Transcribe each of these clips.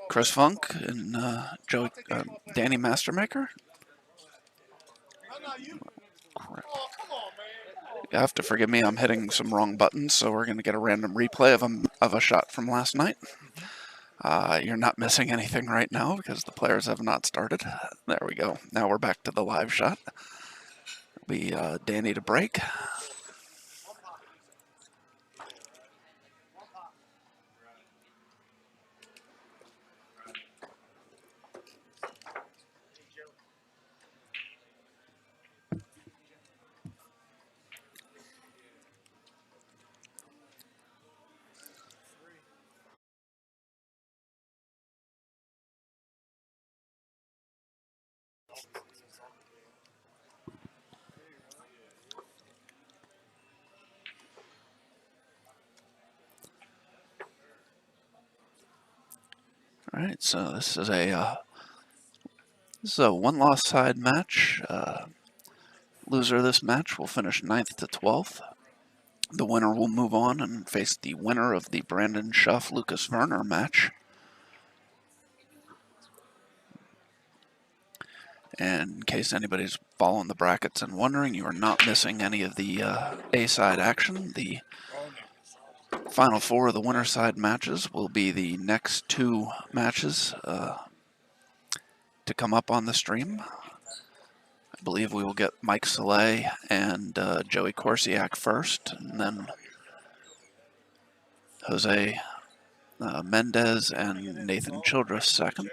Chris Funk and Danny Mastermaker. Crap. You have to forgive me, I'm hitting some wrong buttons, so we're going to get a random replay of a shot from last night. You're not missing anything right now because the players have not started. There we go. Now we're back to the live shot. It'll be Danny to break. All right, so this is a one-loss side match. Loser of this match will finish 9th to 12th. The winner will move on and face the winner of the Brandon Schuff Lucas Werner match. And in case anybody's following the brackets and wondering, you are not missing any of the A-side action. The final four of the winner side matches will be the next two matches to come up on the stream. I believe we will get Mike Soleil and Joey Corsiak first, and then Jose Mendez and Nathan Childress second.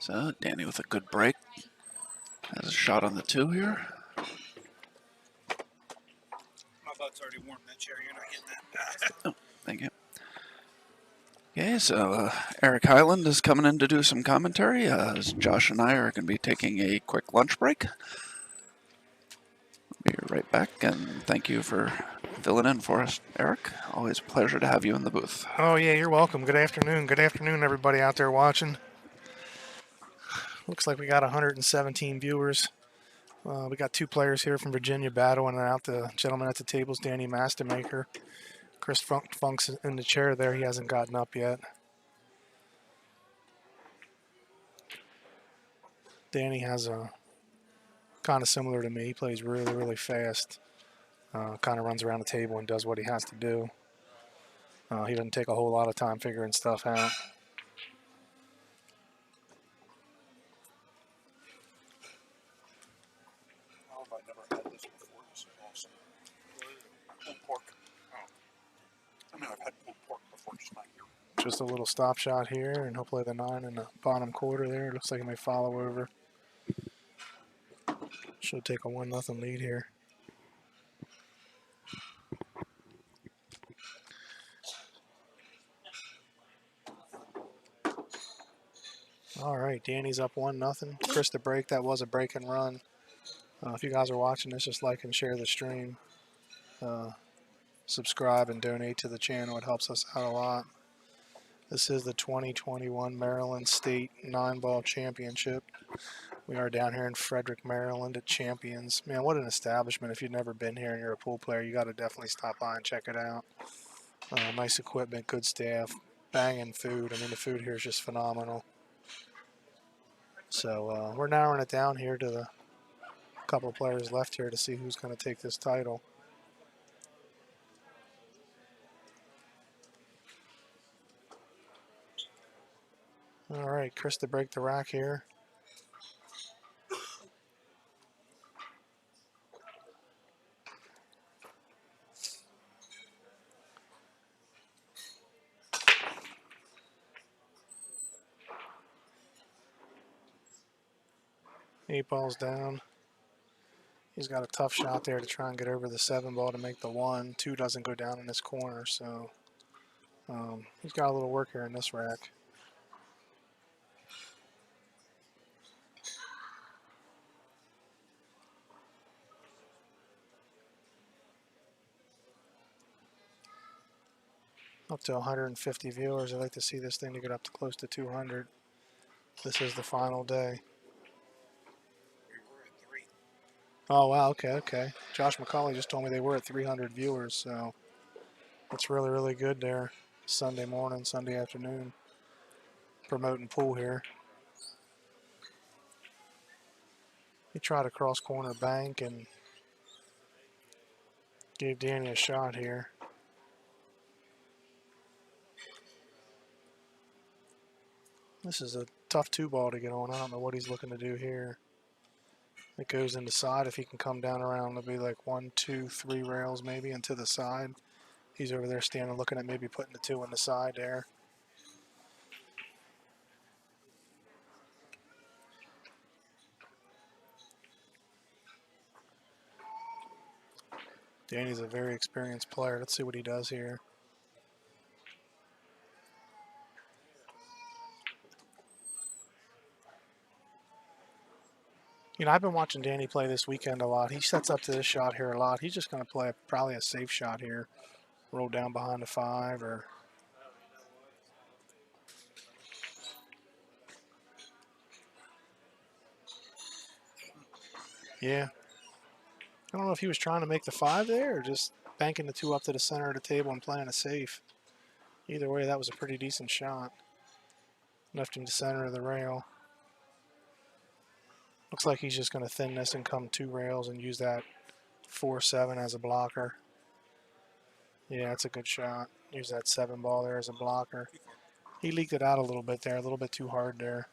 So Danny with a good break. Has a shot on the 2 here. My butt's already warm. That chair, you're not getting that. Oh, thank you. Okay, so Eric Highland is coming in to do some commentary as Josh and I are going to be taking a quick lunch break. Be right back, and thank you for filling in for us, Eric. Always a pleasure to have you in the booth. Oh, yeah, you're welcome. Good afternoon. Good afternoon, everybody out there watching. Looks like we got 117 viewers. We got 2 players here from Virginia battling out. The gentleman at the table is Danny Mastermaker. Chris Funk's in the chair there. He hasn't gotten up yet. Danny has a kind of similar to me. He plays really, really fast. Kind of runs around the table and does what he has to do. He doesn't take a whole lot of time figuring stuff out. I've never had this before. This is awesome. Pulled pork. Oh. I mean, I've had pulled pork before, just not here. Just a little stop shot here, and hopefully the 9 in the bottom quarter there. Looks like he may follow over. Should take a 1-0 lead here. All right, Danny's up 1-0. Chris the break. That was a break and run. If you guys are watching this, just like and share the stream. Subscribe and donate to the channel. It helps us out a lot. This is the 2021 Maryland State 9-ball championship. We are down here in Frederick, Maryland at Champions. Man, what an establishment. If you've never been here and you're a pool player, you got to definitely stop by and check it out. Nice equipment, good staff, banging food. I mean, the food here is just phenomenal. So we're narrowing it down here to the couple of players left here to see who's going to take this title. All right, Chris to break the rack here. Eight balls down. He's got a tough shot there to try and get over the 7 ball to make the 1. 2 doesn't go down in this corner, so he's got a little work here in this rack. Up to 150 viewers. I'd like to see this thing to get up to close to 200. This is the final day. Oh, wow. Okay, okay. Josh McCauley just told me they were at 300 viewers, so that's really, really good there. Sunday morning, Sunday afternoon, promoting pool here. He tried a cross corner bank and gave Danny a shot here. This is a tough 2-ball to get on. I don't know what he's looking to do here. It goes in the side. If he can come down around, it'll be like 1, 2, 3 rails maybe into the side. He's over there standing looking at maybe putting the 2 in the side there. Danny's a very experienced player. Let's see what he does here. You know, I've been watching Danny play this weekend a lot. He sets up to this shot here a lot. He's just going to play probably a safe shot here. Roll down behind the 5 or... Yeah. I don't know if he was trying to make the 5 there or just banking the 2 up to the center of the table and playing a safe. Either way, that was a pretty decent shot. Left him to center of the rail. Looks like he's just going to thin this and come 2 rails and use that 4-7 as a blocker. Yeah, that's a good shot. Use that 7 ball there as a blocker. He leaked it out a little bit there, a little bit too hard there.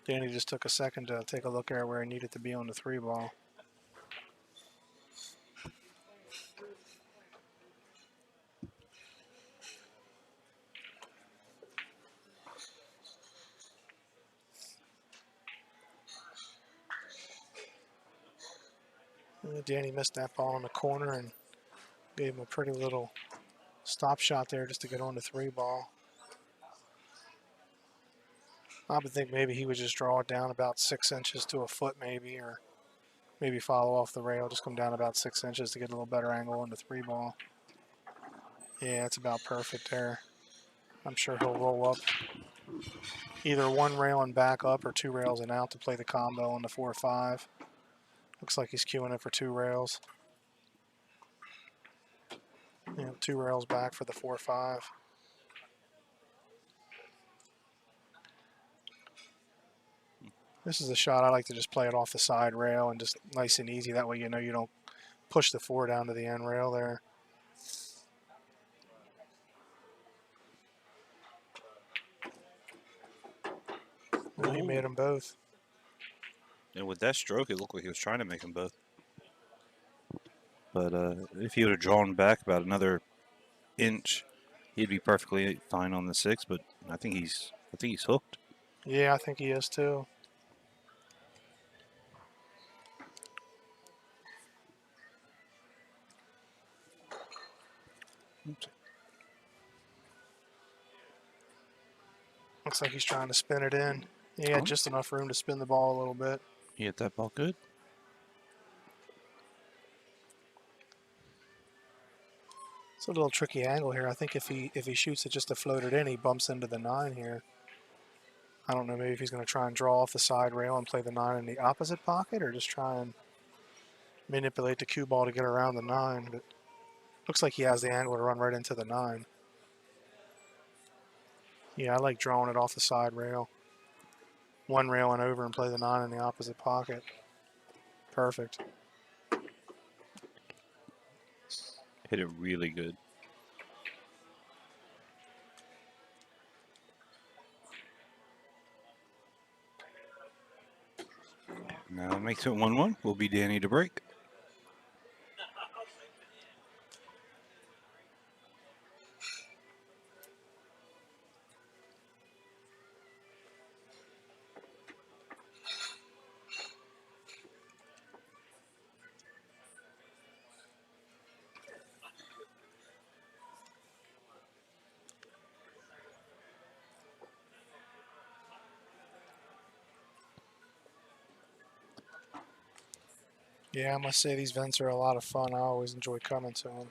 Danny just took a second to take a look at where he needed to be on the 3 ball. Danny missed that ball in the corner and gave him a pretty little stop shot there just to get on the 3 ball. I would think maybe he would just draw it down about 6 inches to a foot maybe, or maybe follow off the rail, just come down about 6 inches to get a little better angle on the 3 ball. Yeah, it's about perfect there. I'm sure he'll roll up either 1 rail and back up or 2 rails and out to play the combo on the 4-5. Looks like he's queuing it for 2 rails. 2 rails back for the 4-5. This is a shot I like to just play it off the side rail and just nice and easy. That way you know you don't push the 4 down to the end rail there. Well, he made them both. And with that stroke, it looked like he was trying to make them both. But if he would have drawn back about another inch, he'd be perfectly fine on the 6. But I think he's hooked. Yeah, I think he is too. Oops. Looks like he's trying to spin it in. He had just enough room to spin the ball a little bit. He hit that ball good. It's a little tricky angle here. I think if he shoots it just to float it in, he bumps into the 9 here. I don't know, maybe if he's going to try and draw off the side rail and play the 9 in the opposite pocket, or just try and manipulate the cue ball to get around the 9. But looks like he has the angle to run right into the 9. Yeah, I like drawing it off the side rail. 1 rail and over and play the 9 in the opposite pocket. Perfect. Hit it really good. Now it makes it 1-1. Will be Danny to break. Yeah, I must say these vents are a lot of fun. I always enjoy coming to them.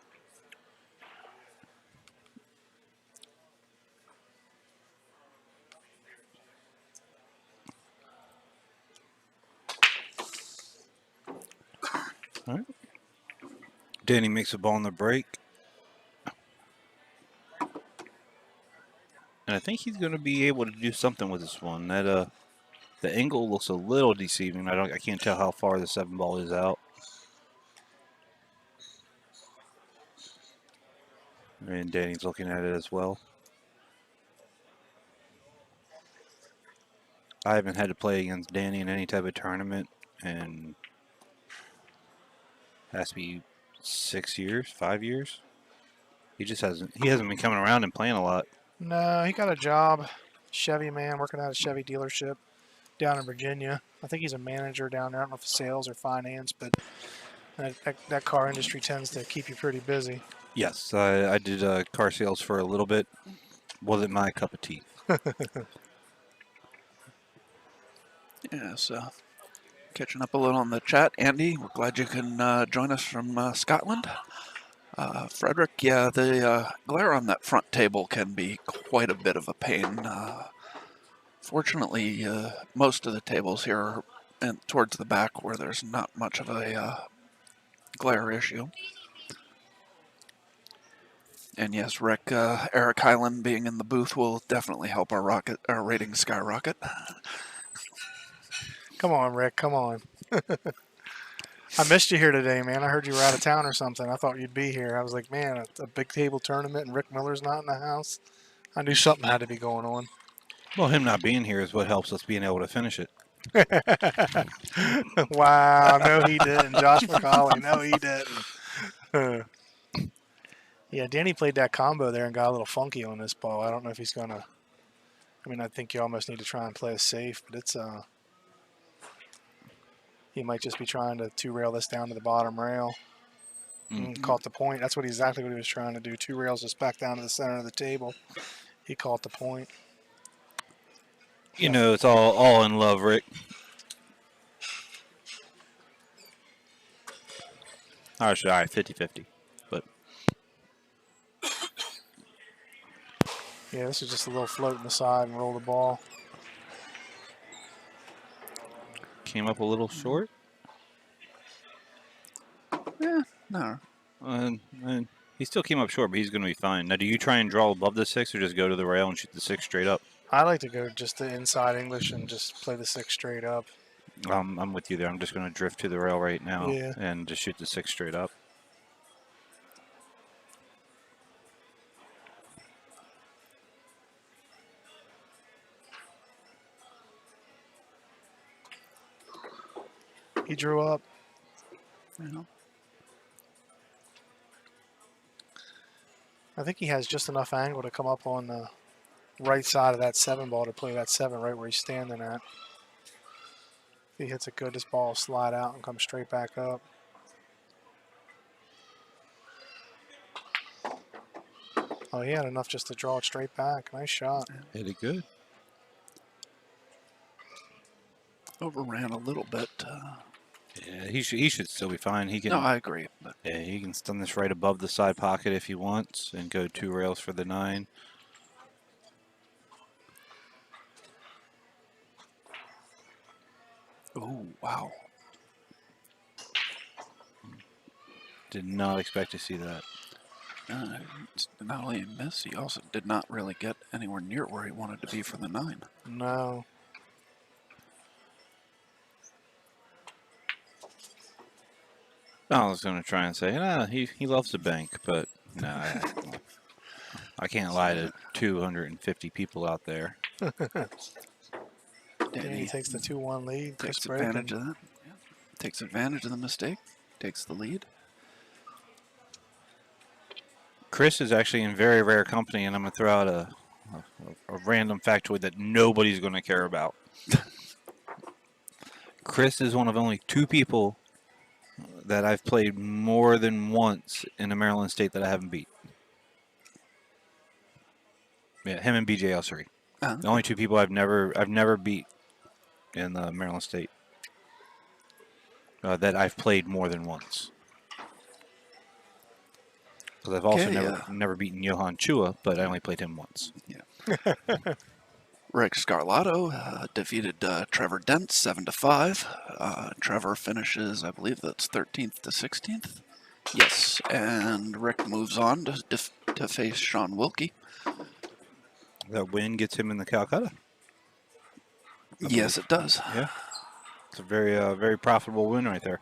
All right. Danny makes a ball on the break. And I think he's going to be able to do something with this one. That the angle looks a little deceiving. I can't tell how far the 7 ball is out. And Danny's looking at it as well. I haven't had to play against Danny in any type of tournament, and has to be 6 years, 5 years. He hasn't been coming around and playing a lot. No, he got a job, Chevy man, working at a Chevy dealership down in Virginia. I think he's a manager down there. I don't know if it's sales or finance, but that car industry tends to keep you pretty busy. Yes, I did car sales for a little bit. Wasn't my cup of tea. Yeah, so catching up a little on the chat. Andy, we're glad you can join us from Scotland. Frederick, yeah, the glare on that front table can be quite a bit of a pain. Fortunately, most of the tables here are towards the back where there's not much of a glare issue. And yes, Rick, Eric Hyland being in the booth will definitely help our ratings skyrocket. Come on, Rick. Come on. I missed you here today, man. I heard you were out of town or something. I thought you'd be here. I was like, man, a big table tournament and Rick Miller's not in the house. I knew something had to be going on. Well, him not being here is what helps us being able to finish it. Wow, no he didn't. Josh McCauley, no he didn't. Yeah, Danny played that combo there and got a little funky on this ball. I don't know if he's going to... I mean, I think you almost need to try and play it safe, but it's... He might just be trying to two-rail this down to the bottom rail. Caught the point. That's exactly what he was trying to do. 2 rails just back down to the center of the table. He caught the point. You know, it's all in love, Rick. All right, 50-50. But yeah, this is just a little float in the side and roll the ball. came up a little short. Yeah, no. And he still came up short, but he's going to be fine. Now, do you try and draw above the 6 or just go to the rail and shoot the 6 straight up? I like to go just the inside English and just play the 6 straight up. I'm with you there. I'm just going to drift to the rail right now Yeah. and just shoot the 6 straight up. He drew up. You know. I think he has just enough angle to come up on the right side of that 7 ball to play that 7 right where he's standing at. If he hits it good, this ball will slide out and come straight back up. Oh, he had enough just to draw it straight back. Nice shot. Hit it good. Overran a little bit. Yeah, he should still be fine. He can. No, I agree. But Yeah, he can stun this right above the side pocket if he wants and go 2 rails for the 9. oh, wow. Did not expect to see that. Not only a miss, he also did not really get anywhere near where he wanted to be for the 9. No. I was going to try and say, nah, he loves the bank, but no, I can't lie to 250 people out there. Danny takes the 2-1 lead. Takes advantage of that. Yeah. Takes advantage of the mistake. Takes the lead. Chris is actually in very rare company, and I'm going to throw out a random factoid that nobody's going to care about. Chris is one of only 2 people that I've played more than once in a Maryland state that I haven't beat. Yeah, him and BJ Elsary. The only 2 people I've never beat in the Maryland state that I've played more than once. Because I've also never beaten Johan Chua, but I only played him once. Yeah. Rick Scarlato defeated Trevor Dent 7-5. Trevor finishes, I believe that's 13th to 16th. Yes, and Rick moves on to face Sean Wilkie. That win gets him in the Calcutta. Yes, it does. Yeah. It's a very profitable win right there.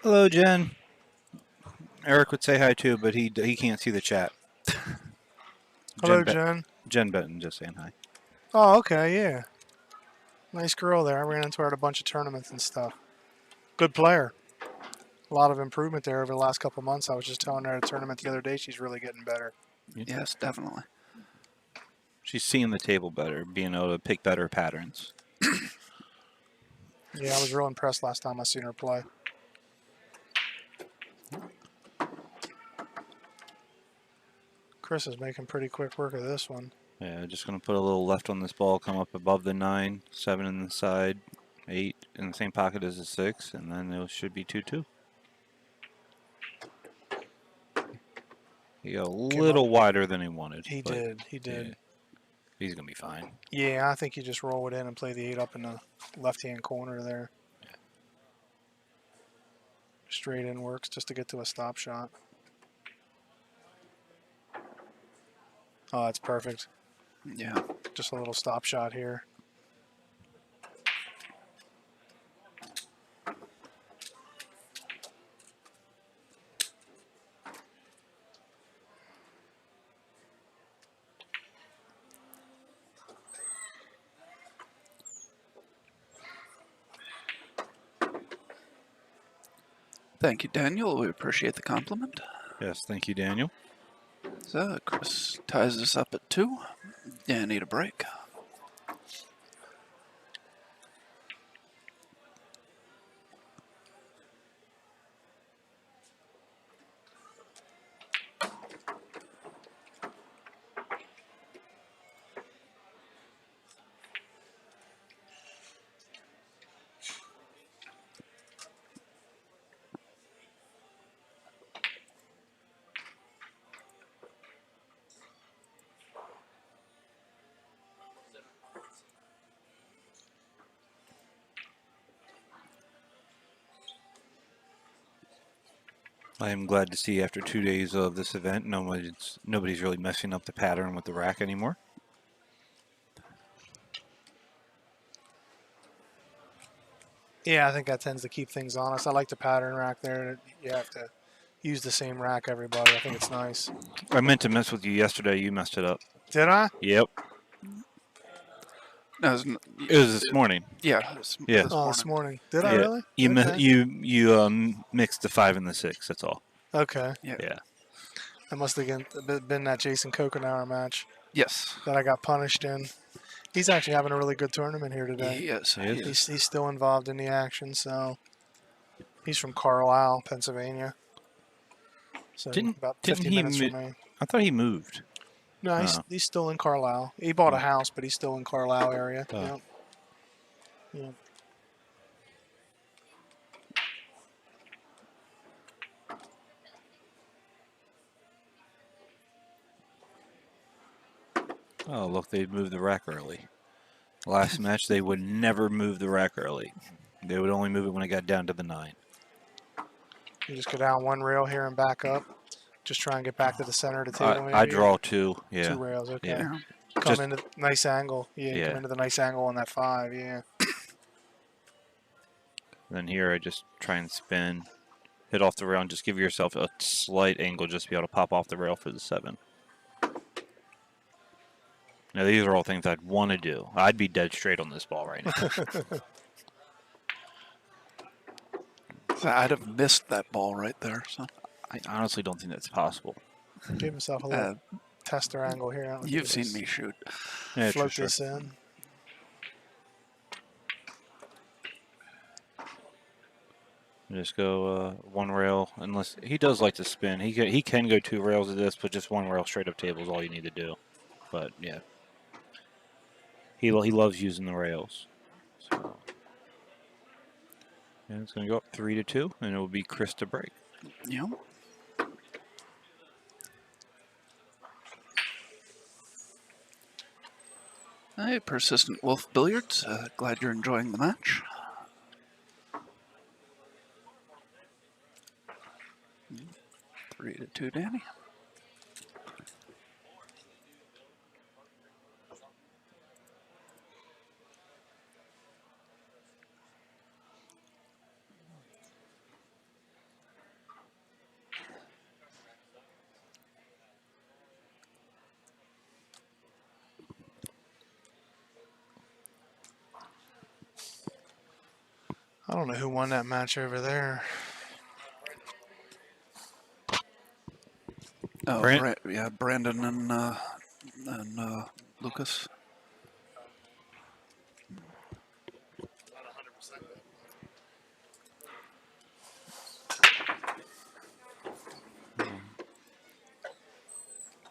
Hello, Jen. Eric would say hi too, but he can't see the chat. Hello, Jen. Jen Benton just saying hi. Oh, okay, yeah. Nice girl there. I ran into her at a bunch of tournaments and stuff. Good player. A lot of improvement there over the last couple months. I was just telling her at a tournament the other day she's really getting better. Yes, definitely. She's seeing the table better, being able to pick better patterns. Yeah, I was real impressed last time I seen her play. Chris is making pretty quick work of this one. Yeah, just going to put a little left on this ball, come up above the 9, 7 in the side, 8 in the same pocket as the 6, and then it should be 2-2. He got a little wider than he wanted. He did. Yeah, he's going to be fine. Yeah, I think you just roll it in and play the 8 up in the left-hand corner there. Yeah. Straight in works just to get to a stop shot. Oh, that's perfect. Yeah. Just a little stop shot here. Thank you, Daniel. We appreciate the compliment. Yes, thank you, Daniel. So Chris ties this up at 2. Yeah, need a break. I am glad to see after 2 days of this event, nobody's really messing up the pattern with the rack anymore. Yeah, I think that tends to keep things honest. I like the pattern rack there. You have to use the same rack, everybody. I think it's nice. I meant to mess with you yesterday. You messed it up. Did I? Yep. No, It was this morning. Yeah. Yeah. This morning. Did I Yeah. really? You Okay. you mixed the 5 and the 6. That's all. Okay. Yeah. That must have been that Jason Kokenauer match Yes. that I got punished in. He's actually having a really good tournament here today. He is. He is. He's still involved in the action, so he's from Carlisle, Pennsylvania. So about 50 minutes from me. I thought he moved. No, he's still in Carlisle. He bought a house, but he's still in Carlisle area. Oh. Yep. Yep. Oh, look, they moved the rack early. Last match, they would never move the rack early. They would only move it when it got down to the 9. You just go down one rail here and back up. Just try and get back to the center of the table. I draw 2. Yeah. 2 rails. Okay. Yeah. Come into nice angle. Yeah. Come into the nice angle on that 5. Yeah. Then here, I just try and spin, hit off the rail, and just give yourself a slight angle just to be able to pop off the rail for the 7. Now, these are all things I'd want to do. I'd be dead straight on this ball right now. I'd have missed that ball right there. So I honestly don't think that's possible. Give himself a little tester angle here. You've seen me shoot. Yeah, Float sure. this in. Just go one rail, unless he does like to spin. He can go 2 rails of this, but just one rail straight up table is all you need to do. But yeah, he loves using the rails. So yeah, it's going to go up 3-2, and it will be Chris to break. Yeah. Hey, Persistent Wolf Billiards. Glad you're enjoying the match. Mm, 3-2, Danny. I don't know who won that match over there. Oh, Brand- yeah, Brandon and Lucas.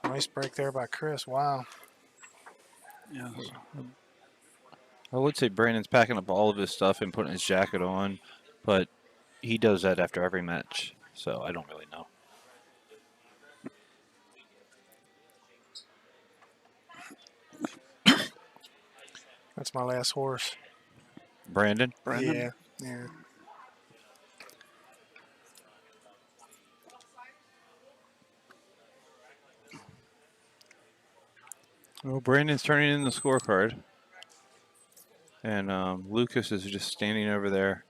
Nice break there by Chris. Wow. Yeah, I would say Brandon's packing up all of his stuff and putting his jacket on, but he does that after every match, so I don't really know. That's my last horse. Brandon? Brandon. Yeah. Yeah. Well, Brandon's turning in the scorecard, and Lucas is just standing over there.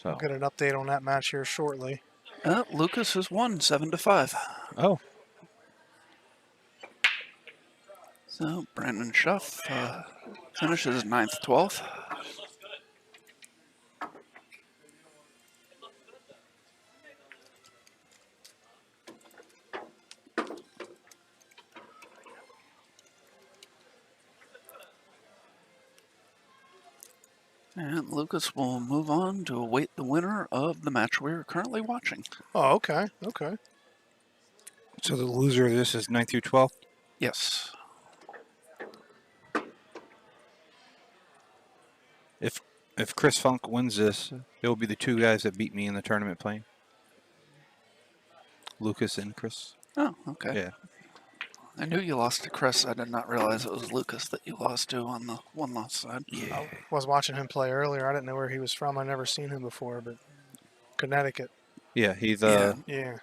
We'll So, get an update on that match here shortly. Lucas has won 7-5. oh, So Brandon Schuff finishes 9th, 12th. And Lucas will move on to await the winner of the match we're currently watching. Oh, okay. Okay. so the loser of this is 9th through 12th? Yes. If Chris Funk wins this, it will be the two guys that beat me in the tournament playing. Lucas and Chris. Oh, okay. Yeah. I knew you lost to Chris. I did not realize it was Lucas that you lost to on the one-loss side. I was watching him play earlier. I didn't know where he was from. I'd never seen him before, but Connecticut. Yeah, he's Yeah. a Yeah.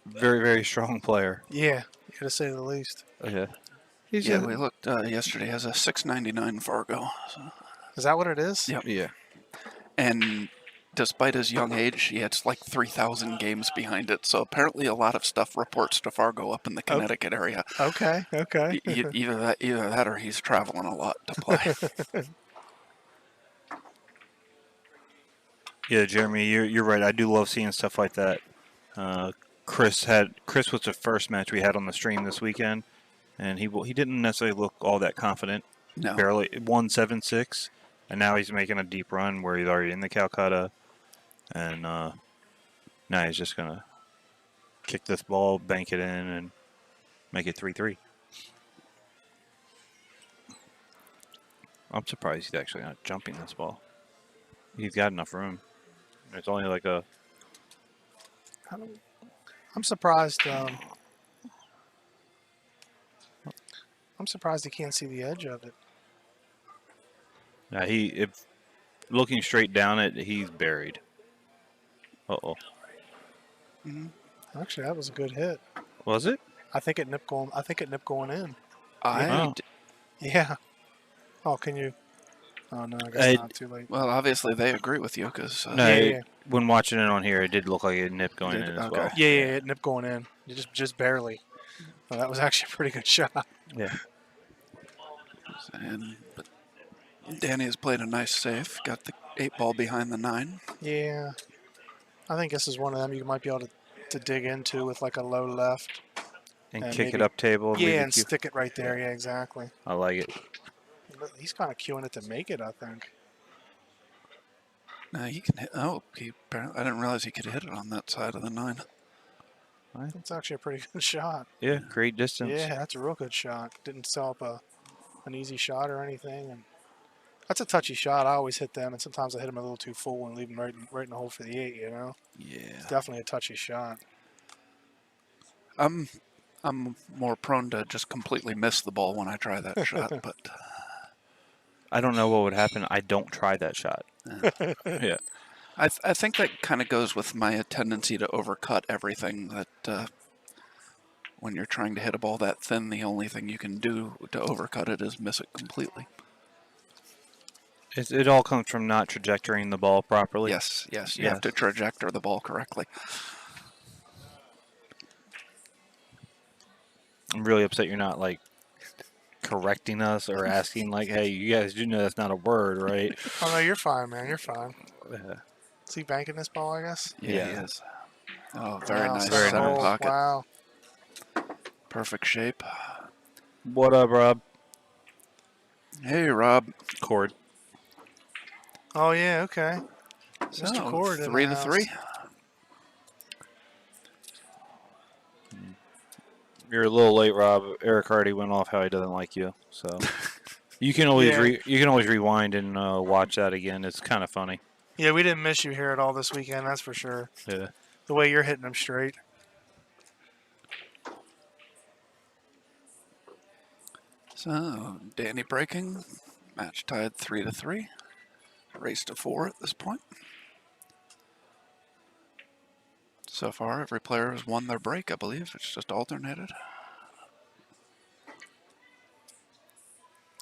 very, very strong player. Yeah. To say the least. Yeah. He's Yeah, we looked yesterday. Has a 699 Fargo. So, Is that what it is? Yep. Yeah. and despite his young age, he had like 3,000 games behind it. So apparently, a lot of stuff reports to Fargo up in the Connecticut area. Okay. Okay. Either that, or he's traveling a lot to play. Yeah, Jeremy, you're right. I do love seeing stuff like that. Chris was the first match we had on the stream this weekend, and he didn't necessarily look all that confident. No. Barely won 7-6, and now he's making a deep run where he's already in the Calcutta, and now he's just gonna kick this ball, bank it in, and make it 3-3. I'm surprised he's actually not jumping this ball. He's got enough room. It's only like a I'm surprised. I'm surprised he can't see the edge of it. Now if looking straight down it, he's buried. Uh-oh. Mhm. Actually, that was a good hit. Was it? I think it nipped going in. Oh. Yeah. Oh, can you? Oh no, I guess I- not. Too late. Well, obviously they agree with you because No, Yeah. when watching it on here, it did look like a nip going Did- in as okay. well. Yeah, it nipped going in. Just barely. Well, that was actually a pretty good shot. Yeah. but Danny has played a nice save. Got the 8-ball behind the 9. Yeah. I think this is one of them you might be able to dig into with like a low left. And And kick it maybe- up table. leave Yeah, the and cue. stick it right there. Yeah, exactly. I like it. But he's kind of queuing it to make it, I think. Now he can hit. Oh, apparently I didn't realize he could hit it on that side of the 9. It's actually a pretty good shot. Yeah, great distance. Yeah, that's a real good shot. Didn't sell up an easy shot or anything. And that's a touchy shot. I always hit them, and sometimes I hit them a little too full and leave them right in the hole for the 8, you know? Yeah. It's definitely a touchy shot. I'm I'm more prone to just completely miss the ball when I try that shot, but I don't know what would happen. I don't try that shot. Yeah. I think that kind of goes with my tendency to overcut everything. That when you're trying to hit a ball that thin, the only thing you can do to overcut it is miss it completely. It all comes from not trajectorying the ball properly. Yes, you have to trajectory the ball correctly. I'm really upset you're not like correcting us or asking like, hey, you guys do know that's not a word, right? Oh no, you're fine, man. You're fine. Yeah. Is he banking this ball? I guess. Yeah, he Yeah. is. Oh, very Wow, nice Very center nice. pocket. Wow. Perfect shape. What up, Rob? Hey, Rob. Cord. Oh yeah. Okay. So, Mr. Cord in the 3 to 3. house. You're a little late, Rob. Eric already went off how he doesn't like you, so you can always Yeah. you can always rewind and watch that again. It's kind of funny. Yeah, we didn't miss you here at all this weekend. That's for sure. Yeah. The way you're hitting them straight. So, Danny breaking. Match tied 3 to 3. Race to 4 at this point. So far, every player has won their break, I believe. It's just alternated.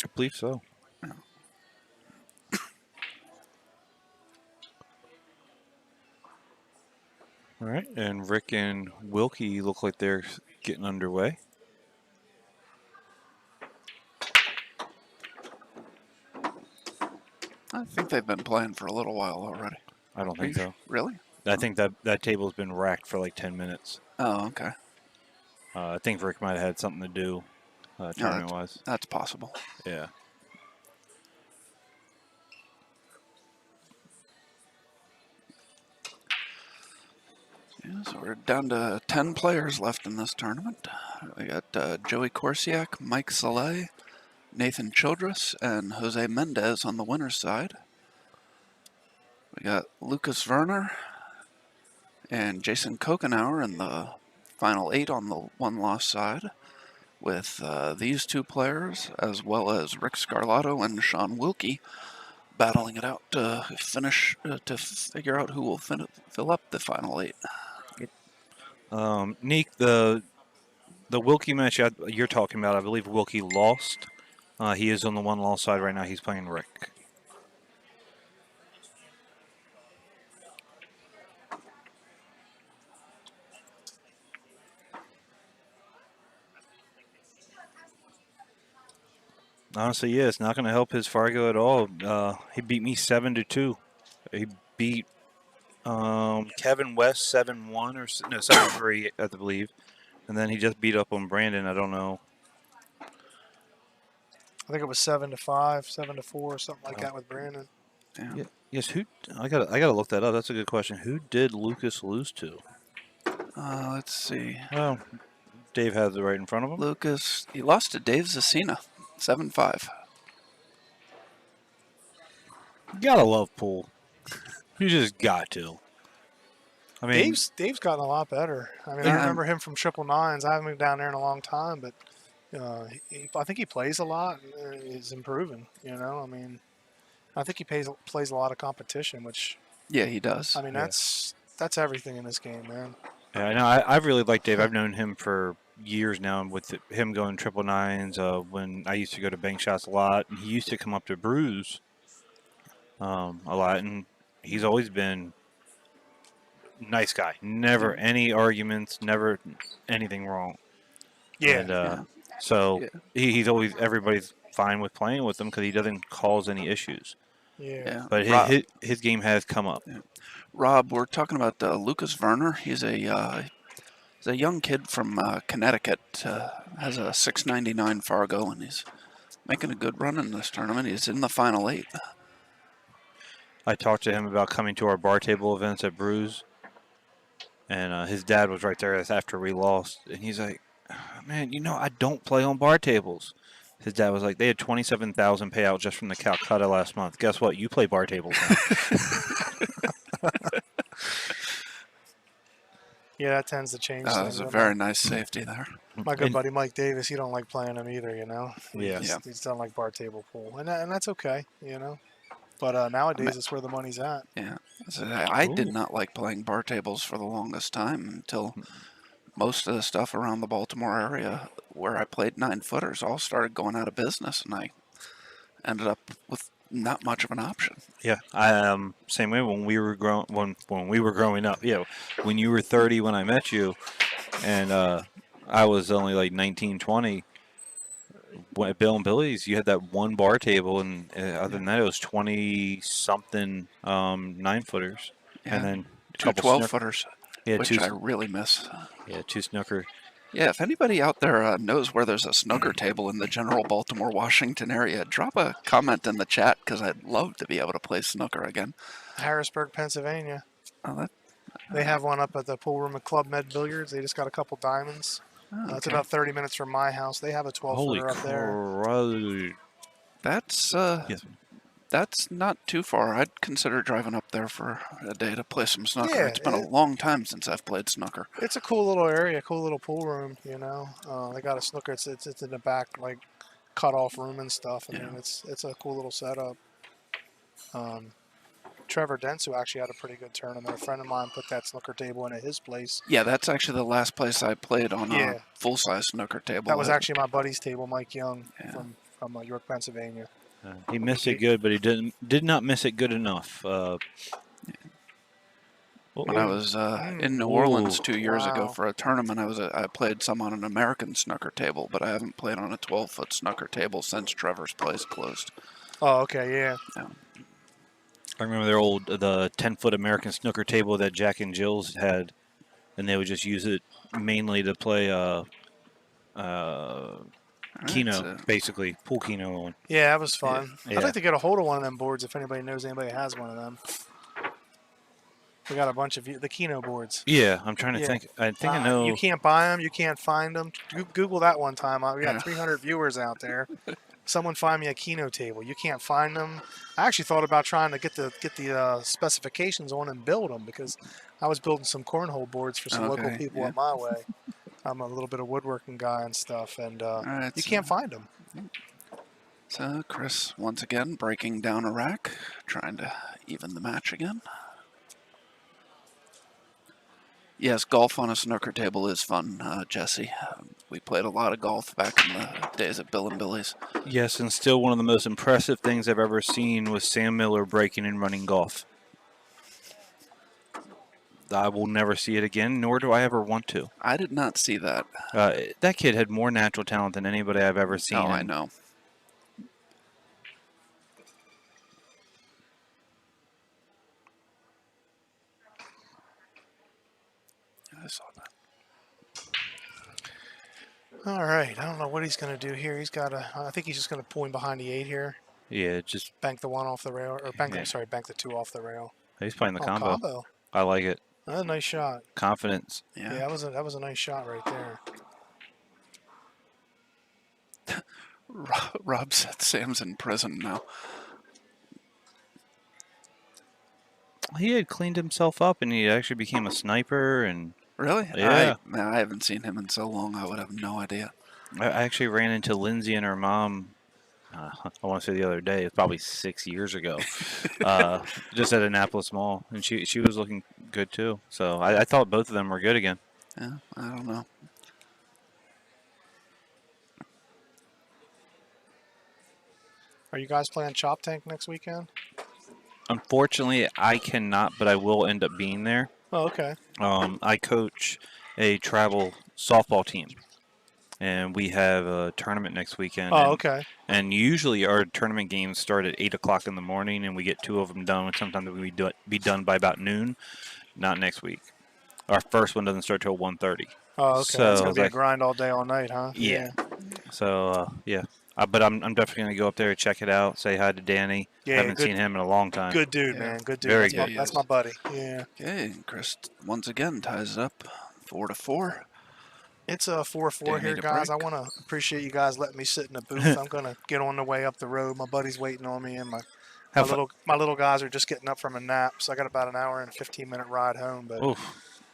I believe so. All right, and Rick and Wilkie look like they're getting underway. I think they've been playing for a little while already. I don't think so. Really? I think that table's been racked for like 10 minutes. Oh, okay. I think Rick might have had something to do, tournament-wise. That's possible. Yeah. Yeah, so we're down to 10 players left in this tournament. We got Joey Corsiak, Mike Saleh, Nathan Childress, and Jose Mendez on the winner's side. We got Lucas Werner and Jason Kokenauer in the final 8 on the one-loss side, with these two players, as well as Rick Scarlato and Sean Wilkie, battling it out to finish, to figure out who will fill up the final 8. Neek, the Wilkie match you're talking about, I believe Wilkie lost. He is on the one-loss side right now. He's playing Rick. Honestly, yeah, it's not going to help his Fargo at all. He beat me 7-2. He beat Kevin West 7-1 or 7-3, I believe, and then he just beat up on Brandon. I don't know. I think it was 7-5, 7-4, something like that with Brandon. Yeah. Yes, who? I gotta look that up. That's a good question. Who did Lucas lose to? Let's see. Well, Dave has it right in front of him. Lucas, he lost to Dave Zasina, 7-5. You gotta love pool. You just got to. I mean, Dave's gotten a lot better. I mean, I Yeah. remember him from Triple Nines. I haven't been down there in a long time, but I think he plays a lot and is improving. You know, I mean, I think he plays a lot of competition, which Yeah, he does. I mean that's everything in this game, man. yeah, I know. I've really liked Dave. I've known him for years now, and with him going triple nines. When I used to go to bank shots a lot, and he used to come up to Brews a lot, and he's always been nice guy. Never any arguments. Never anything wrong. Yeah, And so Yeah. he's always everybody's fine with playing with him because he doesn't cause any issues. yeah. Yeah. But Rob, his game has come up. Rob, we're talking about Lucas Werner. He's a young kid from Connecticut. Has a 699 Fargo, and he's making a good run in this tournament. He's in the final 8. I talked to him about coming to our bar table events at Brews, and his dad was right there after we lost, and he's like, "Man, I don't play on bar tables." His dad was like, "They had 27,000 payout just from the Calcutta last month. Guess what? You play bar tables now." Yeah, that tends to change That things. was a But very nice safety there. my good And- buddy Mike Davis, he don't like playing them either. Yeah. He Yeah. just don't like bar table pool, and that's okay. But nowadays, it's where the money's at. Yeah. So I did Ooh. not like playing bar tables for the longest time until most of the stuff around the Baltimore area where I played 9-footers all started going out of business, and I ended up with not much of an option. Yeah, same way when we were when we were growing up. Yeah, when you were 30 when I met you, and I was only like 19, 20. At Bill and Billy's, you had that one bar table, and other than that, it was 20 something 9-footers, and Yeah. then a Two couple 12-footers, yeah, which I really miss. two snooker. Yeah, if anybody out there knows where there's a snooker table in the general Baltimore, Washington area, drop a comment in the chat because I'd love to be able to play snooker again. Harrisburg, Pennsylvania. Oh, They have one up at the pool room at Club Med Billiards. They just got a couple diamonds. It's okay. about 30 minutes from my house. They have a 12-footer up there. Holy That's Yes. that's not too far. I'd consider driving up there for a day to play some snooker. Yeah, It's been a long time since I've played snooker. It's a cool little area, cool little pool room. They got a snooker. It's in the back, like cut off room and stuff. I mean, it's a cool little setup. Trevor Dentsu actually had a pretty good tournament. A friend of mine put that snooker table in at his place. Yeah, that's actually the last place I played on Yeah. a full-size snooker table. That was actually my buddy's table, Mike Young, Yeah. from York, Pennsylvania. He missed it good, but he did not miss it good enough. When I was in New Orleans 2 years ago Wow. for a tournament, I played some on an American snooker table, but I haven't played on a 12-foot snooker table since Trevor's place closed. Oh, okay, yeah. I remember the 10-foot American snooker table that Jack and Jill's had, and they would just use it mainly to play Keno, so- basically pool Keno on. Yeah, that was fun. Yeah. I'd like to get a hold of one of them boards if anybody knows anybody has one of them. We got a bunch of the Keno boards. Yeah, I'm trying to Yeah. think. I think I know. You can't buy them. You can't find them. Google that one time. We got Yeah. 300 viewers out there. Someone find me a Keno table. You can't find them. I actually thought about trying to get the specifications on and build them because I was building some cornhole boards for some local Okay, people yeah. up my way. I'm a little bit of woodworking guy and stuff, and right, you so- can't find them. So Chris, once again, breaking down a rack, trying to even the match again. Yes, golf on a snooker table is fun, Jesse. We played a lot of golf back in the days at Bill and Billy's. Yes, and still one of the most impressive things I've ever seen was Sam Miller breaking and running golf. I will never see it again, nor do I ever want to. I did not see that. That kid had more natural talent than anybody I've ever seen. Oh, I and know. I saw that. All right, I don't know what he's going to do here. I think he's just going to pull him behind the 8 here. Yeah, just Bank the 1 off the rail, or bank the 2 off the rail. he's playing the Oh, combo. I like it. That's a nice shot. Confidence. Yeah, Yeah. that was a nice shot right there. Rob said Sam's in prison now. He had cleaned himself up, and he actually became a sniper. And Really? Yeah. I haven't seen him in so long. I would have no idea. I actually ran into Lindsay and her mom. I want to say the other day. It's probably 6 years ago. Just at Annapolis Mall, and she was looking good too. So I thought both of them were good again. Yeah, I don't know. Are you guys playing Chop Tank next weekend? Unfortunately, I cannot, but I will end up being there. Oh, okay. I coach a travel softball team, and we have a tournament next weekend. Oh, okay. And usually our tournament games start at 8 o'clock in the morning, and we get 2 of them done. And sometimes we be done by about noon. Not next week. Our first one doesn't start till 1:30. Oh, okay. So, It's gonna be a like- grind all day, all night, huh? Yeah. So yeah. But I'm definitely gonna go up there, check it out, say hi to Danny. Yeah, Haven't good- seen him in a long time. Good dude, Yeah. man. Good dude. Very that's good. My, that's my buddy. Yeah. Okay, Chris once again ties it up 4-4. It's a 4-4 Do you here, need a guys. I break? want to appreciate you guys letting me sit in the booth. I'm gonna get on the way up the road. My buddy's waiting on me, and Have fun. my little guys are just getting up from a nap. So I got about an hour and a 15-minute ride home. But Oof.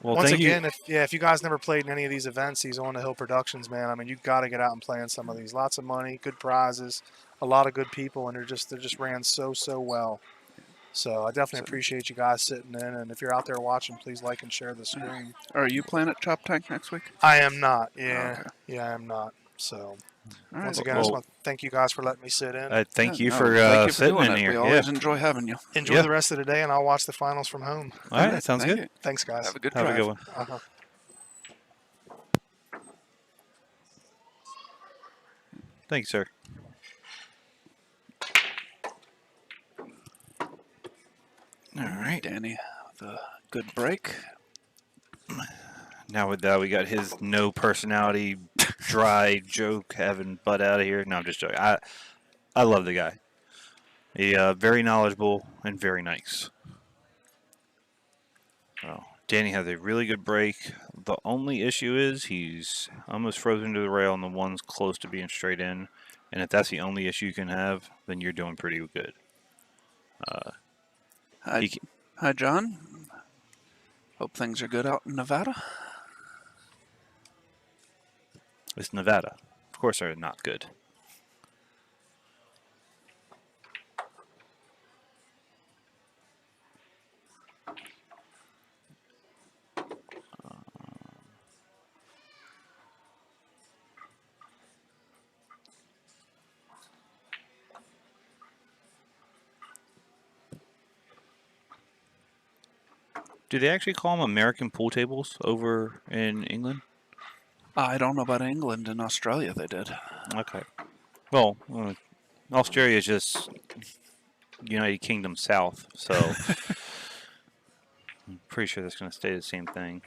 Well, Once thank again, you. if you guys never played in any of these events, these On the Hill Productions, man, I mean, you've got to get out and play in some of these. Lots of money, good prizes, a lot of good people, and they're just ran so well. So I definitely So- appreciate you guys sitting in. And if you're out there watching, please like and share the stream. Are you playing at Chop Tank next week? I am not. Yeah, Okay. yeah, I am not. So All right. once again, I just Well, want to thank you guys for letting me sit in. thank Yeah, you no, for thank you for sitting doing in it. here. We Yeah. always enjoy having you. Enjoy Yeah. the rest of the day, and I'll watch the finals from home. All right. Sounds thank good. you. Thanks, guys. Have a good Have a drive. good one. Uh-huh. Thank you, sir. All right. Danny, the good break. Now with that, we got his no personality, dry joke having butt out of here. No, I'm just joking. I love the guy. He very knowledgeable and very nice. So Danny has a really good break. The only issue is he's almost frozen to the rail, and the one's close to being straight in. And if that's the only issue you can have, then you're doing pretty good. Hi, He, hi, John. Hope things are good out in Nevada. it's Nevada. Of course, they're not good. Do they actually call them American pool tables over in England? I don't know about England. In Australia, they did. Okay. Well, Australia is just United Kingdom South, so I'm pretty sure that's going to stay the same thing.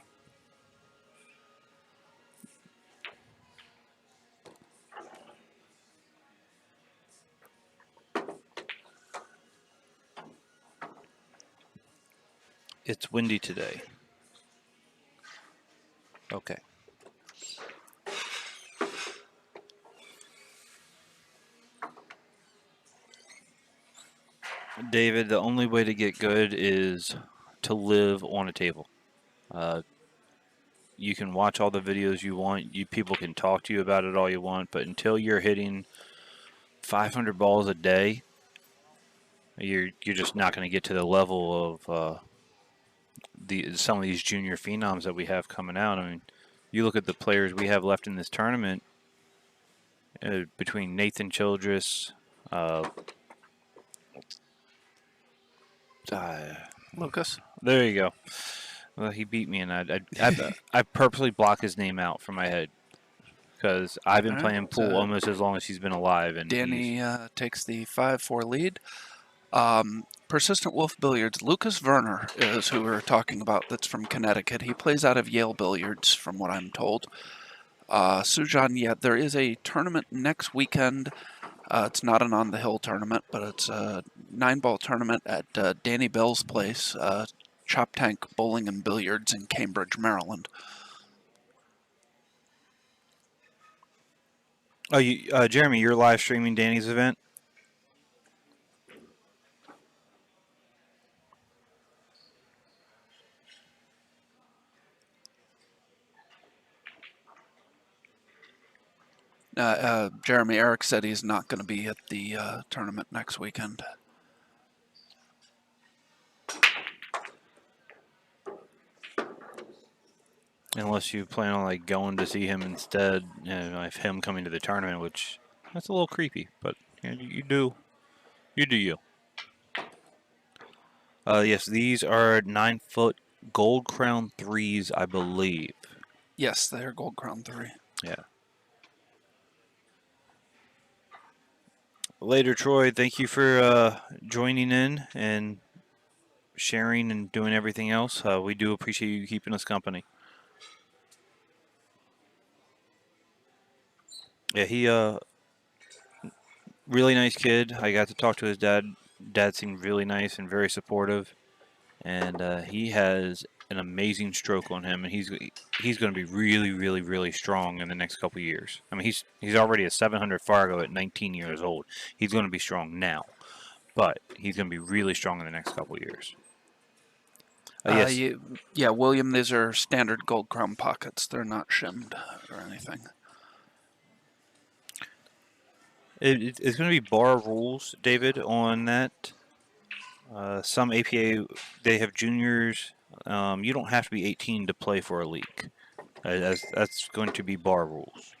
It's windy today. Okay. David, the only way to get good is to live on a table. You can watch all the videos you want. People can talk to you about it all you want, but until you're hitting 500 balls a day, you're just not going to get to the level of some of these junior phenoms that we have coming out. I mean, you look at the players we have left in this tournament between Nathan Childress, Lucas. there you go. Well, he beat me, and I purposely block his name out from my head because I've been All right, playing pool almost as long as he's been alive. And Danny takes the 5-4 lead. Persistent Wolf Billiards. Lucas Werner is who we're talking about. That's from Connecticut. He plays out of Yale Billiards, from what I'm told. Sujan, yeah, there is a tournament next weekend. It's not an on the hill tournament, but it's a 9-ball tournament at Danny Bell's place, Chop Tank Bowling and Billiards in Cambridge, Maryland. oh, Jeremy, you're live streaming Danny's event. Jeremy Eric said he's not going to be at the tournament next weekend. Unless you plan on like going to see him instead, of him coming to the tournament, which that's a little creepy. But you do you. Yes, these are 9-foot gold crown threes, I believe. Yes, they're Gold Crown 3. Yeah. Later, Troy. Thank you for joining in and sharing and doing everything else. We do appreciate you keeping us company. Yeah, he really nice kid. I got to talk to his dad. Dad seemed really nice and very supportive, and he has an amazing stroke on him, and he's going to be really strong in the next couple years. I mean, he's already a 700 Fargo at 19 years old. He's going to be strong now, but he's going to be really strong in the next couple years. Yes. Yeah, William, these are standard gold crown pockets. They're not shimmed or anything. It's going to be bar rules, David, on that. Some APA, they have juniors. You don't have to be 18 to play for a league. That's going to be bar rules.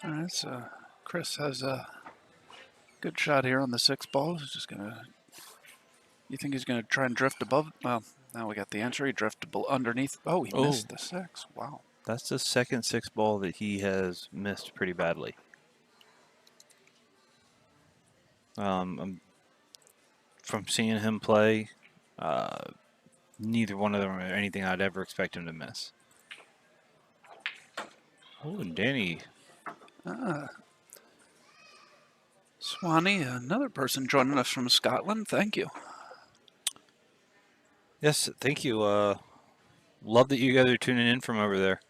All right, so Chris has a good shot here on the 6 ball. He's just gonna. You think he's gonna try and drift above? Well, now we got the answer. He drifted underneath. Oh, he missed the 6. Wow. That's the second 6 ball that he has missed pretty badly. From seeing him play, neither one of them are anything I'd ever expect him to miss. Oh, and Danny. Swanee, another person joining us from Scotland. Thank you. Yes, thank you. Love that you guys are tuning in from over there.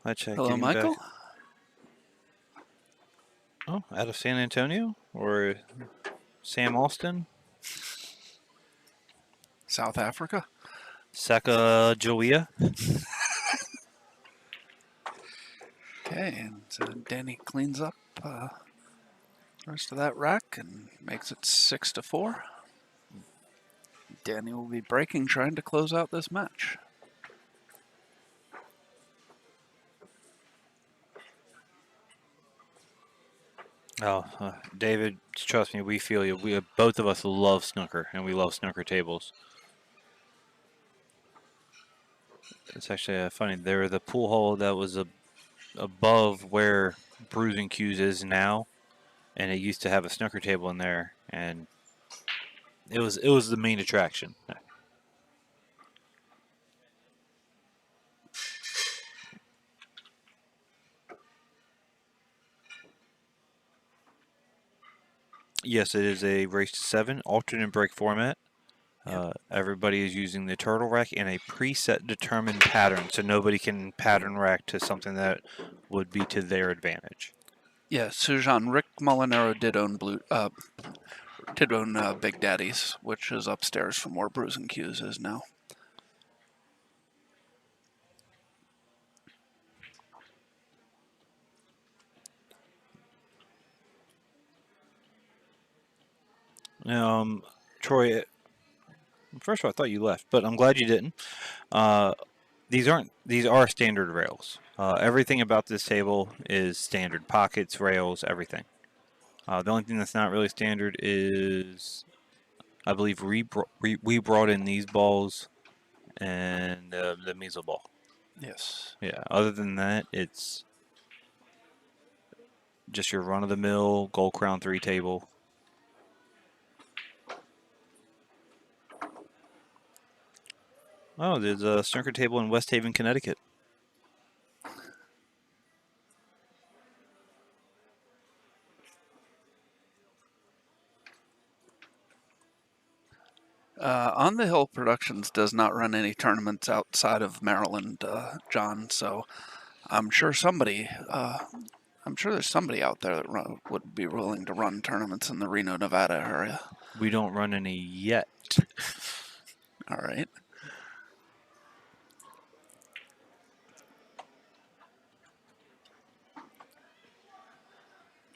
I check. Hello, Michael. Back. Oh, out of San Antonio or Sam Austin? South Africa. Sacagawea. Okay, and so Danny cleans up the rest of that rack and makes it 6-4. Danny will be breaking, trying to close out this match. Oh, David, trust me, we feel you. We both of us love snooker, and we love snooker tables. It's actually funny. There, the pool hall that was above where Bruising Cues is now, and it used to have a snooker table in there, and it was the main attraction. Yes, it is a race to 7 alternate break format. Everybody is using the turtle rack in a preset determined pattern, so nobody can pattern rack to something that would be to their advantage. Yeah, Sujan, Rick Molinaro did own Big Daddy's, which is upstairs from where Bruising Cues is now. Troy, first of all, I thought you left, but I'm glad you didn't. These are standard rails. Everything about this table is standard. Pockets, rails, everything. The only thing that's not really standard is, I believe, we brought in these balls and the measle ball. Yes. Yeah. Other than that, it's just your run-of-the-mill Gold Crown 3 table. Oh, there's a snooker table in West Haven, Connecticut. On the Hill Productions does not run any tournaments outside of Maryland, John. So I'm sure there's somebody out there that would be willing to run tournaments in the Reno, Nevada area. We don't run any yet. All right.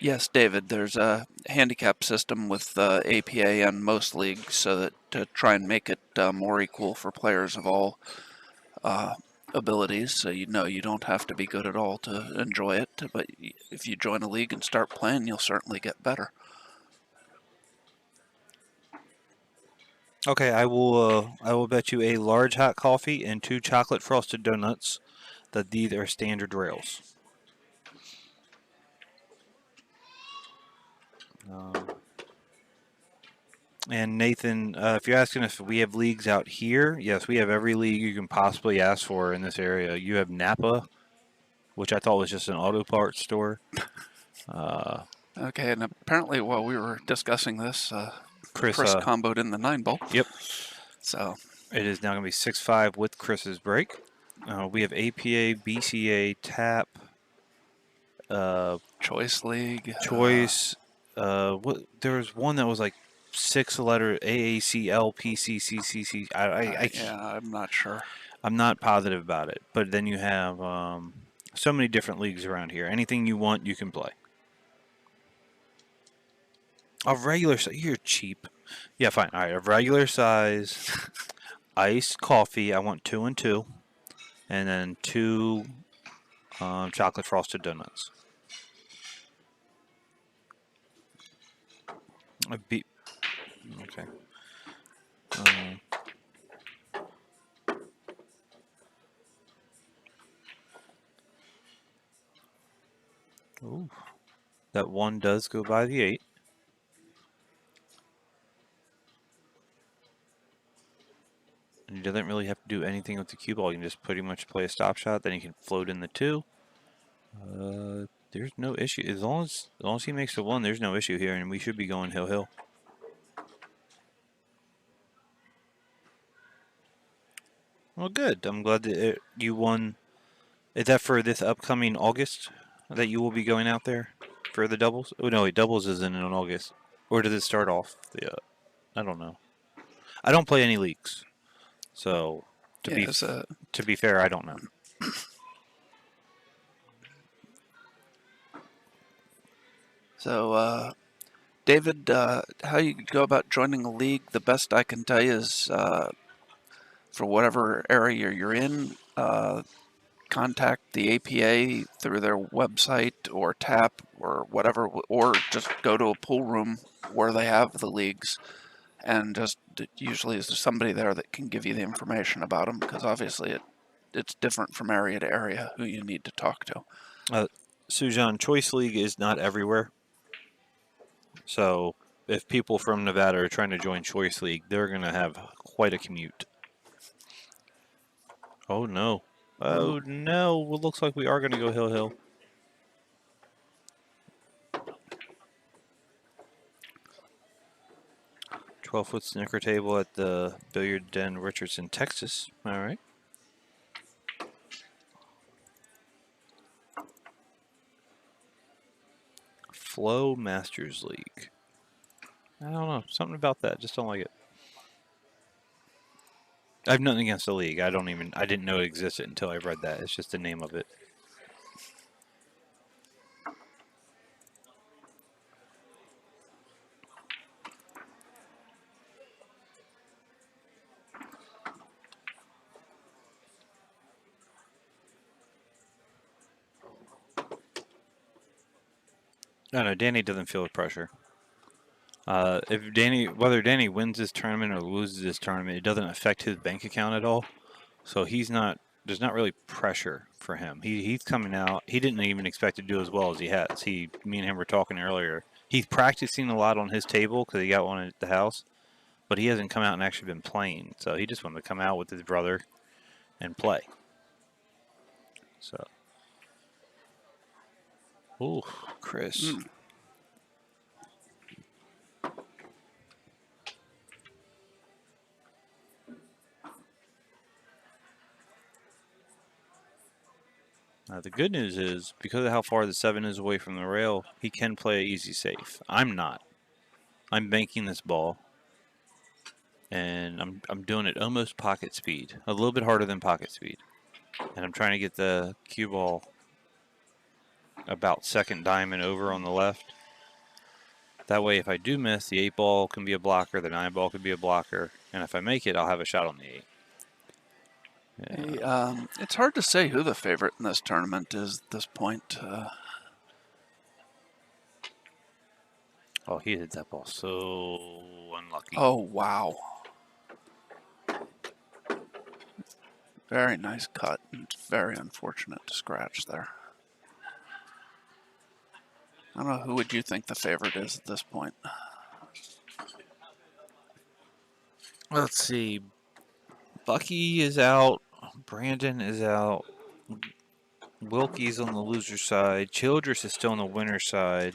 Yes, David, there's a handicap system with APA and most leagues so that to try and make it more equal for players of all abilities. So you don't have to be good at all to enjoy it, but if you join a league and start playing, you'll certainly get better. Okay, I will bet you a large hot coffee and 2 chocolate frosted donuts that these are standard rails. And Nathan, if you're asking if we have leagues out here, yes, we have every league you can possibly ask for in this area. You have Napa, which I thought was just an auto parts store. Okay, and apparently while we were discussing this, Chris, Chris comboed in the 9-ball. yep, So it is now going to be 6-5 with Chris's break. We have APA, BCA, TAP, Choice League. Choice. What? There was one that was like 6-letter AACL, PCCCC. Yeah, I'm not sure. I'm not positive about it. But then you have so many different leagues around here. Anything you want, you can play. A regular size. You're cheap. Yeah, fine. All right, a regular size iced coffee. I want 2 and 2, and then 2 chocolate frosted donuts. Okay. Ooh. That one does go by the 8. And you doesn't really have to do anything with the cue ball. You can just pretty much play a stop shot. Then you can float in the 2. There's no issue as long as he makes the 1. There's no issue here, and we should be going hill. Well, good. I'm glad that you won. Is that for this upcoming August that you will be going out there for the doubles? Oh no, wait, doubles isn't in August. Or did it start off? I don't know. I don't play any leagues, so to be fair, I don't know. So, David, how you go about joining a league? The best I can tell you is for whatever area you're in, contact the APA through their website or TAP or whatever, or just go to a pool room where they have the leagues, and just usually is somebody there that can give you the information about them, because obviously it's different from area to area who you need to talk to. Sujan, Choice League is not everywhere. So if people from Nevada are trying to join Choice League, they're going to have quite a commute. Oh, no. Oh, no. Well, looks like we are going to go hill. 12-foot snooker table at the Billiard Den, Richardson, Texas. All right. Flow Masters League. I don't know. Something about that. Just don't like it. I have nothing against the league. I didn't know it existed until I read that. It's just the name of it. I don't know. Danny doesn't feel the pressure. Whether Danny wins this tournament or loses this tournament, it doesn't affect his bank account at all. So there's not really pressure for him. He's coming out. He didn't even expect to do as well as he has. Me and him were talking earlier. He's practicing a lot on his table because he got one at the house, but he hasn't come out and actually been playing. So he just wanted to come out with his brother and play. So, ooh, Chris. The good news is, because of how far the 7 is away from the rail, he can play easy safe. I'm not. I'm banking this ball, and I'm doing it almost pocket speed, a little bit harder than pocket speed. And I'm trying to get the cue ball about second diamond over on the left. That way, if I do miss, the 8 ball can be a blocker, the 9 ball can be a blocker, and if I make it, I'll have a shot on the 8. Yeah. It's hard to say who the favorite in this tournament is at this point. Oh, he hit that ball so unlucky. Oh, wow. Very nice cut. It's very unfortunate to scratch there. I don't know, who would you think the favorite is at this point? Let's see. Bucky is out. Brandon is out. Wilkie's on the loser side. Childress is still on the winner side.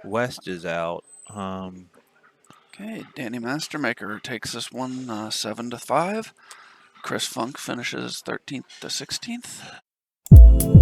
West is out. Okay, Danny Mastermaker takes this one 7-5. Chris Funk finishes 13th to 16th.